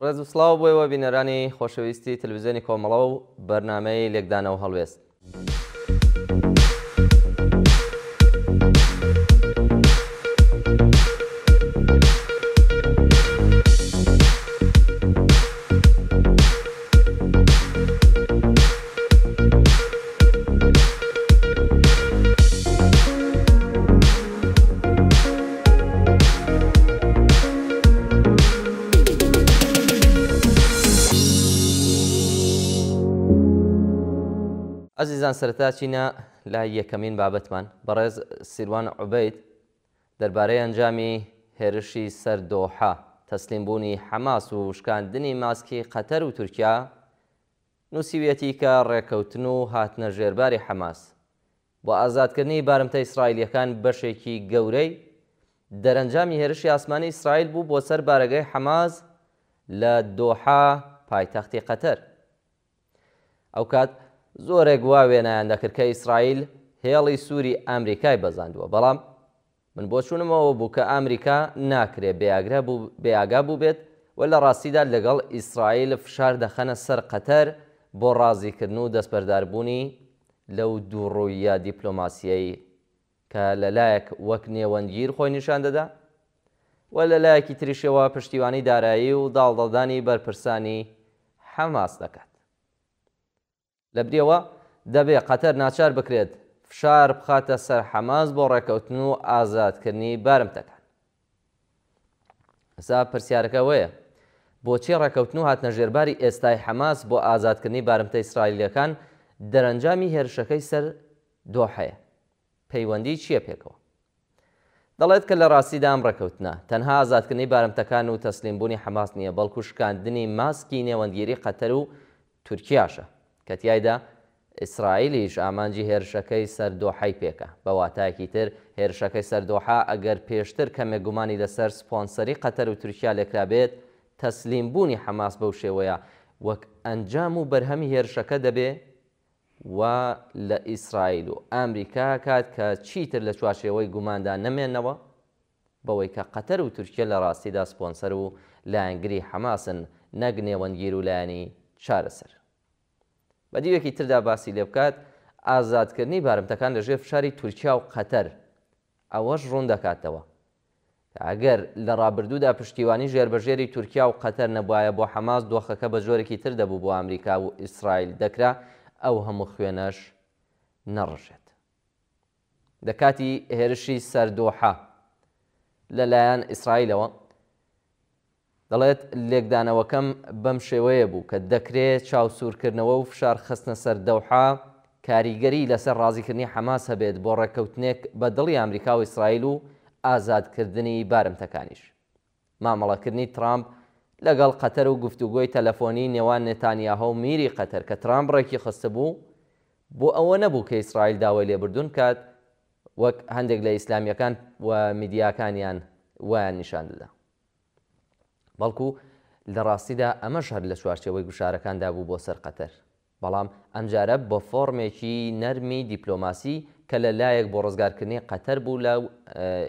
ڕێز و سڵاو بۆیەوە بینەرانی خۆشەویستی تەلەڤیزیۆنی کۆمەڵە و بەرنامەی لێکدانەوە هەڵوێست. عزیزان سەرەتا چینە لای یەکەمین بابەتمان بەڕێز سیروان عوبەید دەربارەی ئەنجامی هێرشی سەر دۆحا تەسلیمبوونی حەماس و شکاندنی ماسکی قەتەر و تورکیا نووسیویەتی کە ڕێکەوتن و هاتنە ژێرباری حەماس بۆ ئازادکردنی بارمتە ئیسرائیلیەکان بەشێکی گەورەی دەرەنجامی هێرشی ئاسمانی ئیسرائیل بوو بۆ سەر بارەگەی حەماس لە دۆحا پایتەختی قەتەر. ئەو کات زۆرێک وا وێنەیان دەکرد کە ئیسرائیل هێڵی سووری ئەمریکای بەزاندووە، بەڵام من بۆ چوونمەوە بوو کە ئەمریکا ناکرێت بێئاگا بوو بێت و لە ڕاستیدا لەگەڵ ئیسرائیل فشار دەخەنە سەر قەتەر بۆ ڕازیکردن و دەستبەرداربوونی لەو دووڕوویە دیپلۆماسیایی کە لەلایەک وەک نێوەندگیر خۆی نیشان دەدا و لەلایەکی تریشەوە پشتیوانی دارایی و داڵدەدانی بەرپرسانی حەماس دەکات. لەبرێەوە دەبێت قەتەر ناچار بکرێت فشار بخاتە سەر حەماس بۆ ڕێکەوتن و ئازادکردنی بارمتەکان. ئەسا پرسیارەکە وەیە بۆچی ڕێکەوتن و هاتنە ژێرباری ئێستای حەماس بۆ ئازادکردنی بارمتە ئیسرائیلیەکان دەرەنجامی هێرشەکەی سەر دۆحەیە؟ پەیوەندی چییە پێکەوە؟ دەڵێت کە لە ڕاستیدا ئەم ڕێکەوتنە تەنها ئازادکردنی بارمتەکان و تەسلیمبوونی حەماس نییە، بەڵکو شکاندنی ماسکی نێوەندگیری قەتەر و تورکیاشە کە تیایدا ئیسرائیلیش ئامانجی هێرشەکەی سەر دۆحەی پێکە. بە واتایەکی تر هێرشەکەی سەر دۆحا ئەگەر پێشتر کەمێک گومانی لەسەر سپۆنسەری قەتەر و تورکیا لێکرابێت، تەسلیمبوونی حەماس بەو شێوەیە وەک ئەنجام و بەرهەمی هێرشەکە دەبێ و لە ئیسرائیل و ئەمریکا کات کە چیتر لە چوارچێوەی گوماندا نەمێنەوە بەوەی کە قەتەر و تورکیا لە ڕاستیدا سپۆنسەر و لایەنگری حەماسن نەک نێوەندگیر و لایەنی چارەسەر. بە دیوێکی تردا باسی لێ بکات ئازادکردنی بارمتەکان لەژێر فشاری تورکیا و قەتەر ئەوەش ڕوون دەکاتەوە ئەگەر لە ڕابردوودا پشتیوانی ژێربەژێری تورکیا و قەتەر نەبوایە بۆ حەماس دۆخەکە بە جۆرێکی تر دەبوو بۆ ئەمریکا و ئیسرائیل دەکرا ئەو هەموو خوێنەش نەڕژێت. لە کاتی هێرشی سەر دۆحا لەلایەن ئیسرائیلەوە دەڵێت لێکدانەوەکەم بەم شێوەیە بوو کە دەکرێت چاوسوورکردنەوە و فشار خستنە سەر دەوحا کاریگەری لەسەر ڕازیکردنی حەماس هەبێت بۆ ڕێکەوتنێک بە دڵی ئەمریکا و ئیسرائیل و ئازادکردنی بارمتەکانیش. مامەڵەکردنی ترامپ لەگەڵ قەتەر و گفتوگۆی تەلەفۆنی نێوان نێتانیاهۆ و میری قەتەر کە ترامپ ڕێکی خستە بوو بۆ ئەوە نەبوو کە ئیسرائیل داوای لێبردون کات وەک هەندێک لە ئیسلامیەکان و میدیاکانیان وایان نیشان دەدا، بەڵکو لە ڕاستیدا ئەمەش هەر لە چوارچێوەی گوشارەکاندا بوو بۆ سەر قەتەر، بەڵام ئەمجارە بە فۆرمێکی نەرمی دیپلۆماسی کە لەلایەک بۆ ڕزگارکردنی قەتەر بوو لە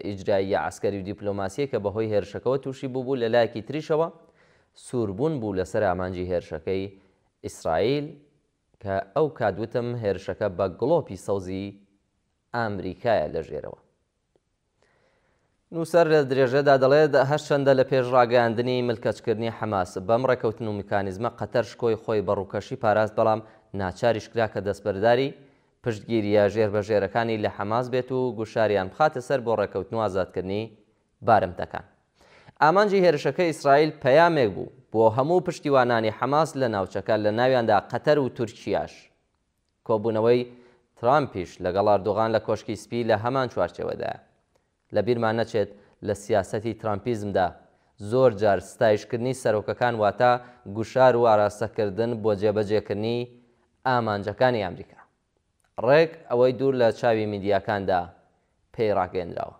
ئیجراییە عەسکەری و دیپلۆماسیە کە بەهۆی هێرشەکەەوە تووشی بوو لەلایەکی تریشەوە سووربوون بوو لەسەر ئامانجی هێرشەکەی ئیسرائیل کە ئەو کاتوتم هێرشەکە بە گڵۆپی سەوزی ئەمریکایە لەژێرەوە. نووسەر لە درێژەدا دەڵێت هەرچەندە لە پێش ڕاگەاندنی ملکەچکردنی حەماس بەم ڕێکەوتن و میکانیزمە قەتەر شکۆی خۆی بە ڕووکەشی پاراست، بەڵام ناچاریش کرا کە دەستبەرداری پشتگیریە ژێربەژێرەکانی لە حەماس بێت و گوشاریان بخاتە سەر بۆ ڕێکەوتن و ئازادکردنی بارمتەکان. ئامانجی هێرشەکەی ئیسرائیل پەیامێک بوو بۆ هەموو پشتیوانانی حەماس لە ناوچەکە، لە ناویاندا قەتەر و تورکیاش. کۆبوونەوەی ترامپیش لەگەڵ ئەردۆغان لە کۆشکی سپی لە هەمان چوارچێوەدایە. لە بیرمان نەچێت لە سیاسەتی ترامپیزمدا زۆر جار ستایشکردنی سەرۆکەکان واتە گوشار و ئاراستەکردن بۆ جێبەجێکردنی ئامانجەکانی ئەمریکا. ڕێک ئەوەی دوور لە چاوی میدیاکاندا پێی ڕاگەێنراوە.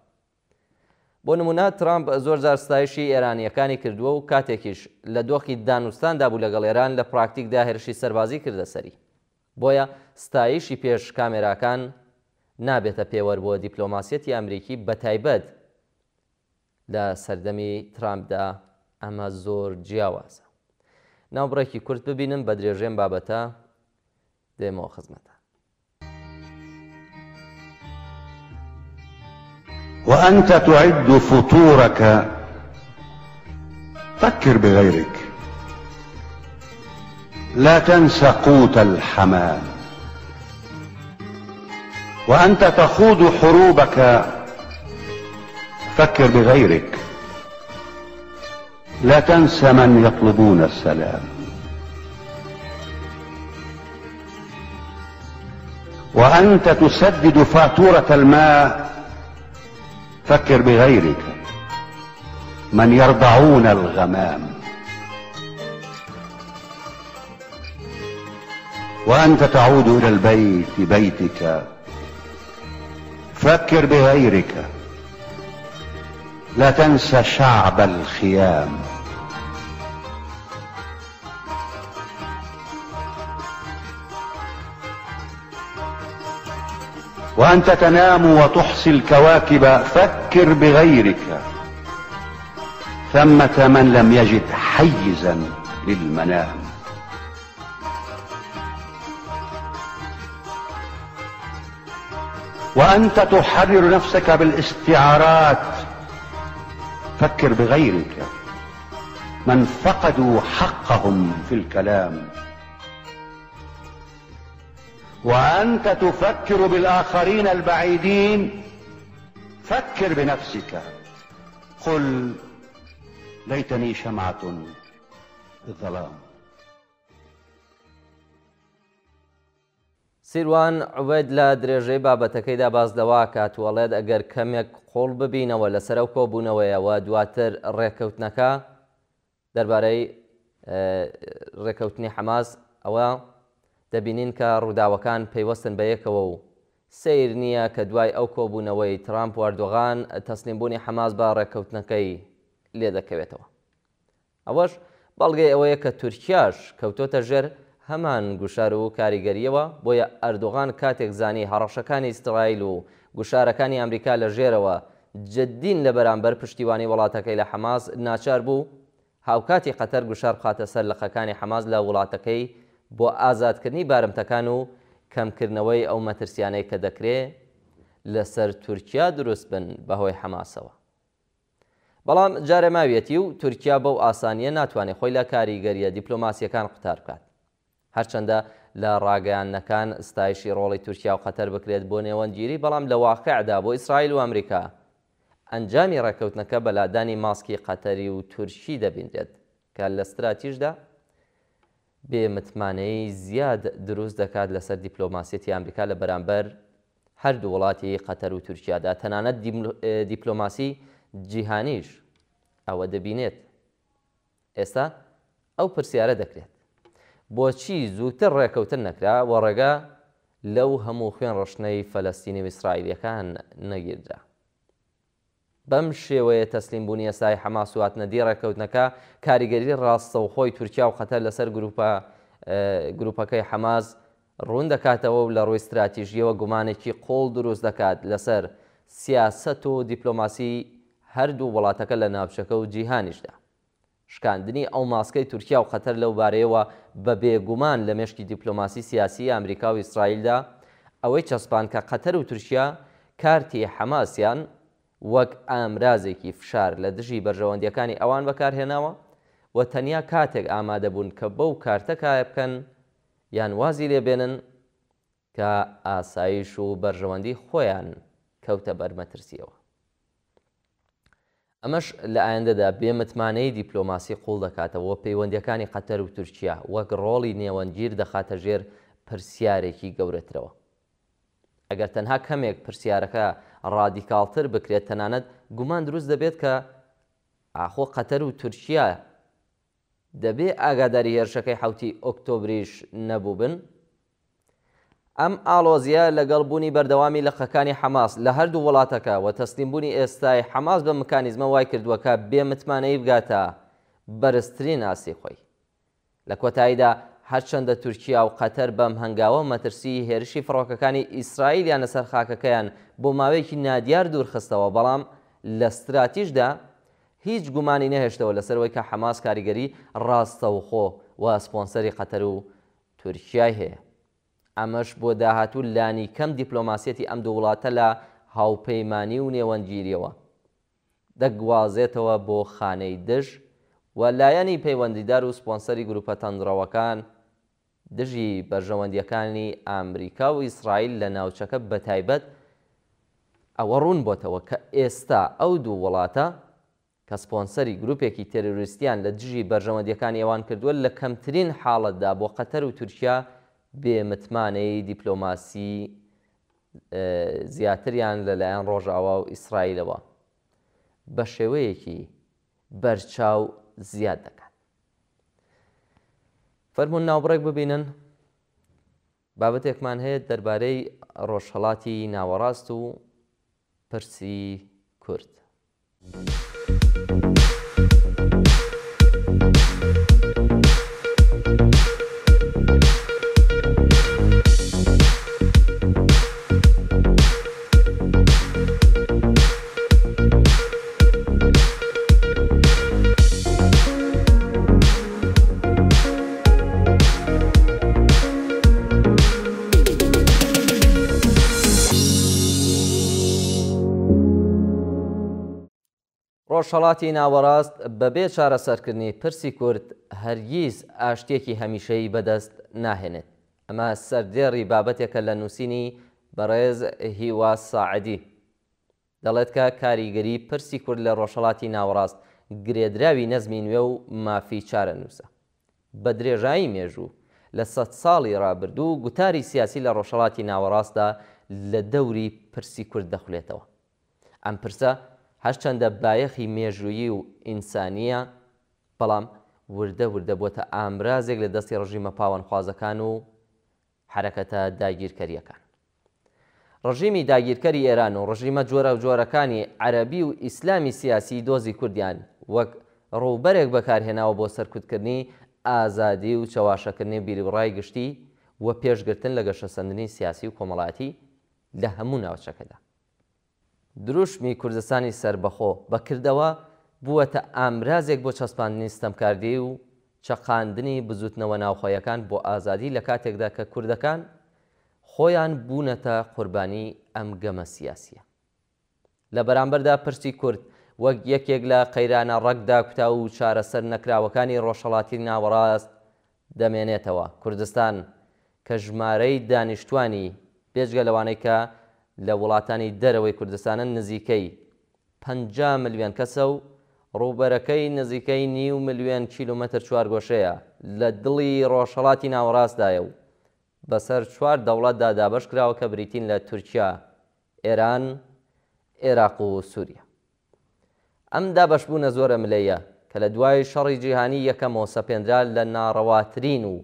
بۆ نمونە ترامپ زۆر جار ستایشی ئێرانیەکانی کردووە و کاتێکیش لە دۆخی دانوستاندا بوو لەگەڵ ئێران لە پراکتیکدا هێرشی سەربازی کردە سەری. بۆیە ستایشی پێش کامێراکان نابێتە پێوەەر بۆ دیپلۆماسیەتی ئەمریکی بە تایبەت لە سەردەمی ترامپدا ئەمە زۆر جیاوازە. ناوبڕێکی کورت ببینم بە درێژێن بابەتە دێمەوە خزمەتە. وأنت تعد فطورك فكر بغيرك، لا تنس قوت الحمام. وأنت تخوض حروبك فكر بغيرك، لا تنس من يطلبون السلام. وأنت تسدد فاتورة الماء فكر بغيرك، من يرضعون الغمام. وأنت تعود إلى البيت بيتك فكر بغيرك، لا تنس شعب الخيام. وأنت تنام وتحصي الكواكب فكر بغيرك، ثمة من لم يجد حيزا للمنام. وأنت تحرر نفسك بالاستعارات فكر بغيرك، من فقدوا حقهم في الكلام. وأنت تفكر بالآخرين البعيدين فكر بنفسك، قل ليتني شمعة في الظلام. سیروان عوبەید لە درێژەی بابەتەکەیدا باز لەوە کاتوەڵێت ئەگەر کەمێک قۆڵ ببینەوە لەسەر ئەو کۆبوونەوەیەوە دواتر ڕێکەوتنەکە دەربارەی ڕێکەوتنی حەماس ئەوە دەبینین کە ڕووداوەکان پەیوەستن بە یەکەوە و سیر نییە کە دوای ئەو کۆبوونەوەی ترامپ و ئەردۆغان تەسلیمبوونی حەماس بە ڕێکەوتنەکەی لێ دەکەوێتەوە. ئەوەش بەڵگەی ئەوەیە کە تورکیاش کەوتۆتە ژێر هەمان گوشار و کاریگەریەوە، بۆیە ئەردۆغان کاتێک زانی هەڕەشەکانی ئیسرائیل و گوشارەکانی ئەمریکا لە ژێرەوە جددین لە بەرامبەر پشتیوانی وڵاتەکەی لە حەماس ناچار بوو هاوکاتی قەتەر گوشار بخاتە سەر لەقەکانی حەماس لە وڵاتەکەی بۆ ئازادکردنی بارمتەکان و کەمکردنەوەی ئەو مەترسیانەی کە دەکرێت لەسەر تورکیا دروست بن بەهۆی حەماسەوە. بەڵام جارە ماویەتی و تورکیا بەو ئاسانیە ناتوانێت خۆی لە کاریگەریە دیپلۆماسیەکان قوتار بکات، هەرچەندە لە ڕاگەیاندنەکان ستایشی ڕۆڵی تورکیا و قەتەر بکرێت بۆ نێوەندگیری، بەڵام لە واقعدا بۆ ئیسرائیل و ئەمریکا ئەنجامی ڕێکەوتنەکە بەلادانی ماسکی قەتەری و تورکی دەبینرێت کە لە استراتیژدا بێمتمانەی زیاد دروست دەکات لەسەر دیپلۆماسیەتی ئەمریکا لە بەرامبەر هەردوو وڵاتی قەتەر و تورکیادا. تەنانەت دیپلۆماسی جیهانیش ئەوە دەبینێت. ئێستا ئەو پرسیارە دەکرێت بۆچی زووتر ڕێکەوتن نەکرا و ڕێگا لەو هەموو خوێن ڕەشنەی فەلەستینی و ئیسرائیلیەکان نەگیردرا. بەم شێوەیە تەسلیمبوونی ئێستای حەماس و هاتنەدی ڕێکەوتنەکە کاریگەری ڕاستەوخۆی تورکیا و قەتەر لەسەر گروپەکەی حەماس ڕوون دەکاتەوە و لە ڕووی استراتیژیەوە گومانێکی قۆڵ دروست دەکات لەسەر سیاسەت و دیپلۆماسی هەردوو وڵاتەکە لە ناوچەکە و جیهانیشدا. شکاندنی ئەو ماسکەی تورکیا و قەتەر لەو بارەیەوە بە بێگومان لە مێشکی دیپلۆماسی سیاسی ئەمریکا و ئیسرائیلدا ئەوەی چەسپان کە قەتەر و تورکیا کارتی حەماسیان وەک ئامرازێکی فشار لە دژی بەرژەوەندیەکانی ئەوان بەکارهێناوە و تەنیا کاتێک ئامادە بوون کە بەو کارتە کایە بکەن یان وازی لێبێنن کە ئاسایش و بەرژەوەندی خۆیان کەوتە بەرمەترسیەوە. ئەمەش لە ئایندەدا بێمتمانەی دیپلۆماسی قوڵ دەکاتەوە پەیوەندیەکانی قەتەر و تورکیا وەک ڕۆڵی نێوەندگیر دەخاتە ژێر پرسیارێکی گەورەترەوە. ئەگەر تەنها کەمێک پرسیارەکە ڕادیکاڵتر بکرێت تەنانەت گومان دروست دەبێت کە ئاخۆ قەتەر و تورکیا دەبێ ئاگاداری هێرشەکەی 7 ئۆکتۆبریش نەبوو بن. ئەم ئاڵۆزیە لەگەڵبوونی بەردەوامی لەقەکانی حەماس لە هەردوو وڵاتەکە و تەسلیمبوونی ئێستای حەماس بە مکانیزمە وای کردووەکە بێمتمانەی بگاتە بەرزترین ئاسی خۆی. لە کۆتاییدا هەرچەندە تورکیا و قەتەر بەم هەنگاوە مەترسی هێرشی فڕۆکەکانی ئیسرائیلیان لەسەر خاکەکەیان بۆ ماوەیەکی نادیار دوورخستەوە، بەڵام لە استراتیژدا هیچ گومانی نەهێشتەوە لەسەرەوەی کە حەماس کاریگەری ڕاستەوخۆ و سپۆنسەری قەتەر و تورکیای هەیە. ئەمەش بۆ داهاتوو لانی کەم دیپلۆماسیەتی ئەم دوو وڵاتە لە هاوپەیمانی و نێوەندگیریەوە دەگوازێتەوە بۆ خانەی دژ و لایەنی پەیوەندیدار و سپۆنسەری گروپە تەندڕەوەکان دژی بەرژەوەندیەکانی ئامریکا و ئیسرائیل لە ناوچەکە بەتایبەت ئەوە ڕوون بۆتەوە کە ئێستا ئەو دوو وڵاتە کە سپۆنسەری گروپێکی تێرۆریستیان لە دژی بەرژەوەندیەکانی ئەوان کردووە لە کەمترین حاڵەتدا بۆ قەتەر و تورکیا بێمتمانەی دیپلۆماسی زیاتریان لەلایەن ڕۆژئاوا و ئیسرائیلەوە بە شێوەیەکی بەرچاو زیاد دەکات. فەرموون ناوبڕێک ببینن بابەتێکمان هەیە دەربارەی ڕۆژهەڵاتی ناوەڕاست و پرسی کورد. ڕۆژهەڵاتی ناوەڕاست بەبێ چارەسەرکردنی پرسی کورد هەرگیز ئاشتێکی هەمیشەیی بەدەست ناهێنێت. ئەمە سەردێڕی بابەتێکە لە نووسینی بەڕێز هیوا ساعدی دەڵێت کە کاریگەری پرسی کورد لە ڕۆژهەڵاتی ناوەڕاست گرێدراوی نەزمی نوێ و مافی چارە نووسە. بە درێژایی مێژوو لە 100 ساڵی ڕابردوو گوتاری سیاسی لە ڕۆژهەڵاتی ناوەڕاستدا لە دەوری پرسی کورد دەخولێتەوە. ئەم پرسە هەرچەندە بایەخی مێژوویی و ئینسانیە، بەڵام وردە وردە بۆتە ئامرازێک لە دەستی ڕژیمە پاوەنخوازەکان و حرەکەتە داگیرکەریەکان. ڕژیمی داگیرکەری ئێران و ڕژیمە جۆرە و جۆرەکانی عەرەبی و ئیسلامی سیاسی دۆزی کوردیان وەک ڕووبەرێک بەکارهێناوە بۆ سەرکوتکردنی ئازادی و چەواشەکردنی بیربڕای گشتی و پێشگرتن لە گەشەسەندنی سیاسی و کۆمەڵاتی لە هەموو ناوچەکەدا. دروشمی کوردستانی سربەخۆ بەکردەوە بووەتە ئامرازێک بۆ چەسپاندنی ستەمکاردی و چەقاندنی بزوتنەوە ناوخۆیەکان بۆ ئازادی لە کاتێکدا کە کوردەکان خۆیان بوونەتە قوربانی ئەم گەمە سیاسیە. لە بەرامبەردا پرسی کورد وەک یەکێک لە قەیرانە ڕەگدا کوتا و چارەسەر نەکراوەکانی ڕۆژهەڵاتی ناوەڕاست دەمێنێتەوە. کوردستان کە ژمارەی دانیشتوانی بێجگە لەوانەی کە لە وڵاتانی دەرەوەی کوردستانە نزیکەی 50 ملیۆن کەسە و ڕووبەرەکەی نزیکەی 9 ملیۆن کیلومتر چوارگۆشەیە لە دڵی ڕۆژهەڵاتی ناوەڕاستدایە و بەسەر 4 دەوڵەتدا دابەش کراوە کە بریتین لە تورکیا، ئێران، عێراق و سووریا. ئەم دابەشبوونە زۆرە ملەیە کە لە دوای شەڕی جیهانی یەکەمەوە سەپێنرا لە ناڕەواترین و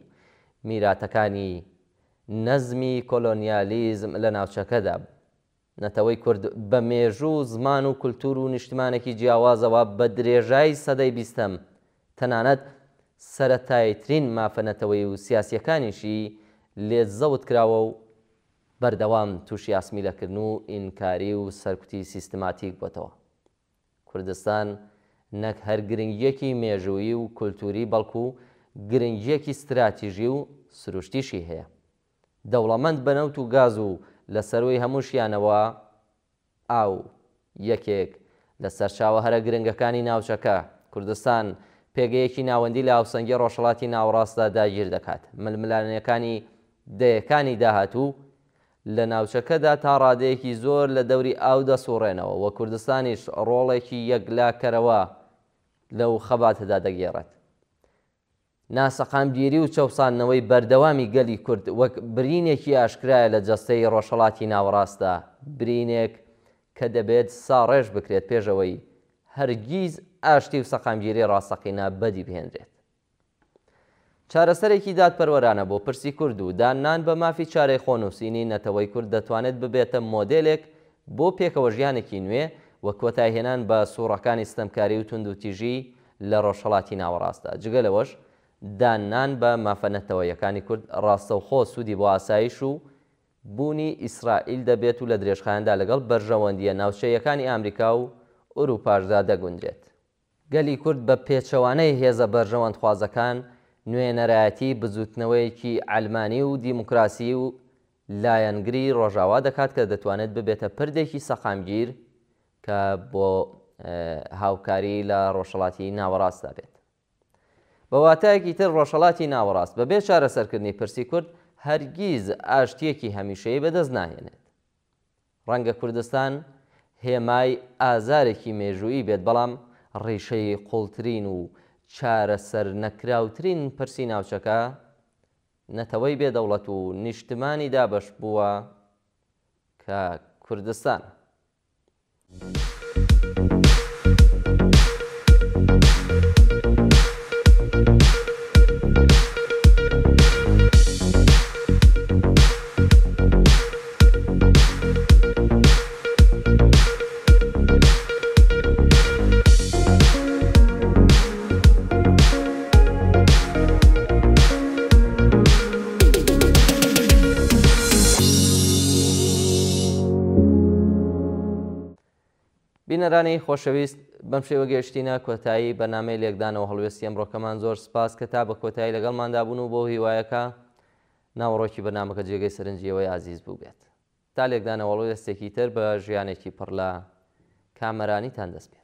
میراتەکانی نەزمی کۆلۆنیالیزم لە ناوچەکەدا بوو. نەتەوەی کورد بە مێژوو زمان و کولتور و نیشتمانێکی جیاوازەوە بە درێژایی سەدەی 20م تەنانەت سەرەتایترین مافەنەتەوەی و سیاسیەکانیشی لێزەوت کراوە و بەردەوام تووشی ئاسمیلەکردن و ئینکاری و سەرکوتی سیستماتیک بۆتەوە. کوردستان نەک هەر گرنگیەکی مێژووی و کولتوری بەڵکو گرنگیەکی استراتیژی و سروشتیشی هەیە. دەوڵەمەند بەنەوت و گاز و لە سەروەی هەمووشیانەوە ئاو یەکێک لە سەرچاوە هەرە گرنگەکانی ناوچەکە. کوردستان پێگەیەکی ناوەندی لە هاوسەنگی ڕۆژهەڵاتی ناوەڕاستدا داگیر دەکات. ململانیەکانی دەیەکانی داهاتوو لە ناوچەکەدا تا ڕادەیەکی زۆر لە دەوری ئاو دەسوڕێنەوە و کوردستانیش ڕۆڵێکی یەکلاکەرەوە لەو خەباتەدا دەگێڕێت. ناسەقامگیری و چەوسانەوەی بەردەوامی گەلی کورد وەک برینێکی ئاشکرایە لە جەستەی ڕۆژهەڵاتی ناوەڕاستدا، برینێک کە دەبێت ساڕێژ بکرێت پێشەوەی هەرگیز ئاشتی و سەقامگیری ڕاستەقینە بەدی بهێنرێت. چارەسەرێکی دادپەروەرانە بۆ پرسی کورد و دانان بە مافی چارەی خۆنووسینی نەتەوەی کورد دەتوانێت ببێتە مۆدێلێک بۆ پێکەوە ژیانێکی نوێ و کۆتایهێنان بە سوورەکانی ستەمکاری و توندوتیژی لە ڕۆژهەڵاتی ناوەڕاستدا. جگە لەوەش دانان بە مافەنەتەوەیەکانی کورد ڕاستەوخۆ سوودی بۆ ئاسایش و بوونی ئیسرائیل دەبێت و لە درێژخایەندا لەگەڵ بەرژەوەندیە ناوچەیەکانی ئامریکا و ئوروپاشدا دەگوندرێت. گەلی کورد بە پێچەوانەی هێزە بەرژەوەندخوازەکان نوێنەرایەتی بزوتنەوەیەکی ئەلمانی و دیموکراسی و لایەنگری ڕۆژاوا دەکات کە دەتوانێت ببێتە پردێکی سەقامگیر کە بۆ هاوکاری لە ڕۆژهەڵاتی ناوەڕاستدا بێت. بە واتایەکی تر ڕۆژهەڵاتی ناوەڕاست بەبێ چارەسەرکردنی پرسی کورد هەرگیز ئاشتیەکی هەمیشەیی بەدەست ناهێنێت. ڕەنگە کوردستان هێمای ئازارێکی مێژوویی بێت، بەڵام ڕێشەی قوڵترین و چارەسەر نەکراوترین پرسی ناوچەکە نەتەوەی بێدەوڵەت و نیشتمانی دابەش بووە کە کوردستان. بینەرانی خۆشەویست، بەم شێوە گەیشتینە کۆتایی بەنامەی لێکدانەوە هەڵوێستی ئەمڕۆکەمان. زۆر سپاس کە تا بە کۆتایی لەگەڵماندا بوون و بۆ هیوایەکە ناوەڕۆکی بەنامەکە جێگەی سەرنجیەوەی عزیز بوو بێت. تا لێکدانەوە هەڵوێستێکی تر بە ژیانێکی پڕ لە کامەرانیتان دەست پێ.